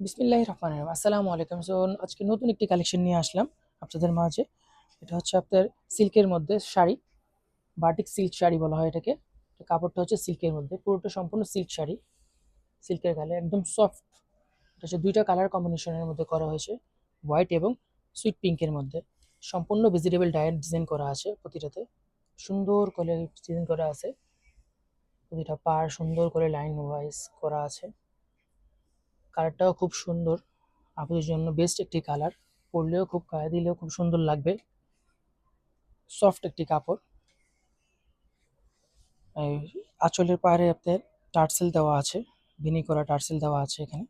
বিসমিল্লাহির রহমানির রহিম। আসসালামু আলাইকুম। আজকে নতুন একটি কালেকশন নিয়ে আসলাম আপনাদের মাঝে। এটা হচ্ছে আপনার সিল্কের মধ্যে শাড়ি, বাটিক সিল্ক শাড়ি বলা হয় এটাকে। কাপড়টা হচ্ছে সিল্কের মধ্যে, পুরোটা সম্পূর্ণ সিল্ক শাড়ি, সিল্কের গালে একদম সফট। এটা হচ্ছে দুইটা কালার কম্বিনেশনের মধ্যে করা হয়েছে, হোয়াইট এবং সুইট পিঙ্কের মধ্যে। সম্পূর্ণ ভেজিটেবল ডায়েট ডিজাইন করা আছে প্রতিটাতে, সুন্দর করে ডিজাইন করা আছে। প্রতিটা পার সুন্দর করে লাইন ওয়াইজ করা আছে। কালারটাও খুব সুন্দর, আপনাদের জন্য বেস্ট একটি কালার। পরলেও খুব গায়ে দিলেও খুব সুন্দর লাগবে, সফট একটি কাপড়। এই আঁচলের পাড়ে আপনার টার্সেল দেওয়া আছে, বেনি করা টার্সেল দেওয়া আছে এখানে,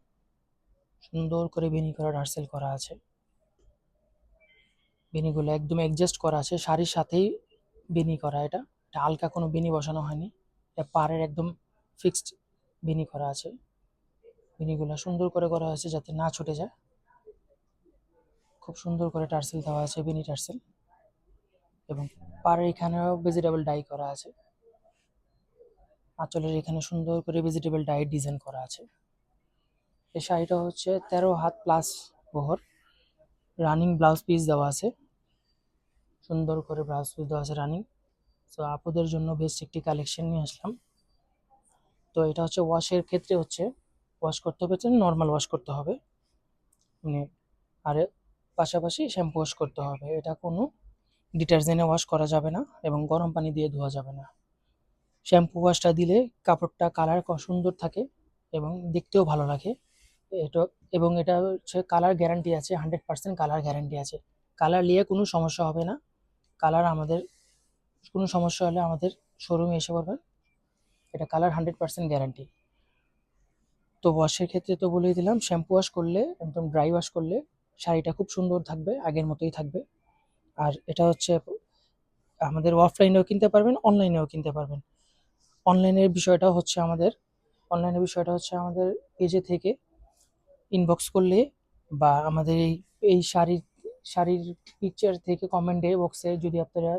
সুন্দর করে বেনি করা টার্সেল করা আছে। বেনিগুলো একদম অ্যাডজাস্ট করা আছে, শাড়ির সাথেই বেনি করা। এটা হালকা কোনো বেনি বসানো হয়নি, এটা পাড়ের একদম ফিক্সড বেনি করা আছে। বেনিগুলো সুন্দর করে করা হয়েছে যাতে না ছুটে যায়। খুব সুন্দর করে টার্সেল দেওয়া আছে, বেনি টার্সেল, এবং পাড়ের এখানেও ভেজিটেবল ডাই করা আছে। আঁচলের এখানে সুন্দর করে ভেজিটেবল ডাই ডিজাইন করা আছে। এই শাড়িটা হচ্ছে 13 হাত প্লাস বহর, রানিং ব্লাউজ পিস দেওয়া আছে, সুন্দর করে ব্লাউজ পিস দেওয়া আছে রানিং। তো আপুদের জন্য বেস্ট একটি কালেকশন নিয়ে আসলাম। তো এটা হচ্ছে ওয়াশের ক্ষেত্রে হচ্ছে ওয়াশ করতে হবে, নর্মাল ওয়াশ করতে হবে মানে, আর পাশাপাশি শ্যাম্পু ওয়াশ করতে হবে। এটা কোনো ডিটারজেন্টে ওয়াশ করা যাবে না এবং গরম পানি দিয়ে ধোয়া যাবে না। শ্যাম্পু ওয়াশটা দিলে কাপড়টা কালার সুন্দর থাকে এবং দেখতেও ভালো লাগে। এটা এবং এটা হচ্ছে কালার গ্যারান্টি আছে, 100% কালার গ্যারান্টি আছে। কালার নিয়ে কোনো সমস্যা হবে না। কালার আমাদের কোনো সমস্যা হলে আমাদের শোরুমে এসে পড়বেন, এটা কালার 100% গ্যারান্টি। তো ওয়াশের ক্ষেত্রে তো বলেই দিলাম, শ্যাম্পু ওয়াশ করলে একদম ড্রাই ওয়াশ করলে শাড়িটা খুব সুন্দর থাকবে, আগের মতোই থাকবে। আর এটা হচ্ছে আমাদের অফলাইনেও কিনতে পারবেন, অনলাইনেও কিনতে পারবেন। অনলাইনের বিষয়টা হচ্ছে আমাদের অনলাইনের বিষয়টা হচ্ছে আমাদের পেজে থেকে ইনবক্স করলে, বা আমাদের এই শাড়ির পিকচার থেকে কমেন্টে বক্সে যদি আপনারা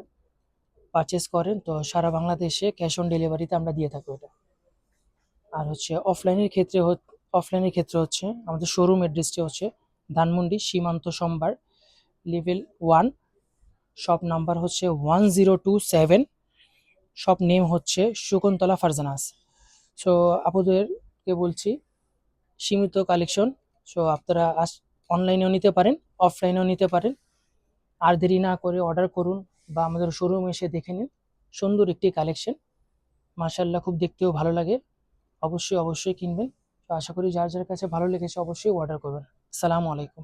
পারচেস করেন, তো সারা বাংলাদেশে ক্যাশ অন ডেলিভারিতে আমরা দিয়ে থাকবো এটা। আর হচ্ছে অফলাইনের ক্ষেত্রে হচ্ছে আমাদের শোরুম অ্যাড্রেসটি হচ্ছে ধানমন্ডি সীমান্ত সম্ভার, লেভেল 1, শপ নাম্বার হচ্ছে 1027, শপ নেম হচ্ছে শকুন্তলা ফারজানাস। সো আপনাদেরকে বলছি, সীমিত কালেকশন। সো আপনারা অনলাইনেও নিতে পারেন, অফলাইনেও নিতে পারেন। আর দেরি না করে অর্ডার করুন বা আমাদের শোরুমে এসে দেখে নিন। সুন্দর একটি কালেকশন, মাশাআল্লাহ, খুব দেখতেও ভালো লাগে। অবশ্যই অবশ্যই কিনবেন। তো আশা করি যার যার কাছে ভালো লেগেছে অবশ্যই অর্ডার করবেন। আসসালামু আলাইকুম।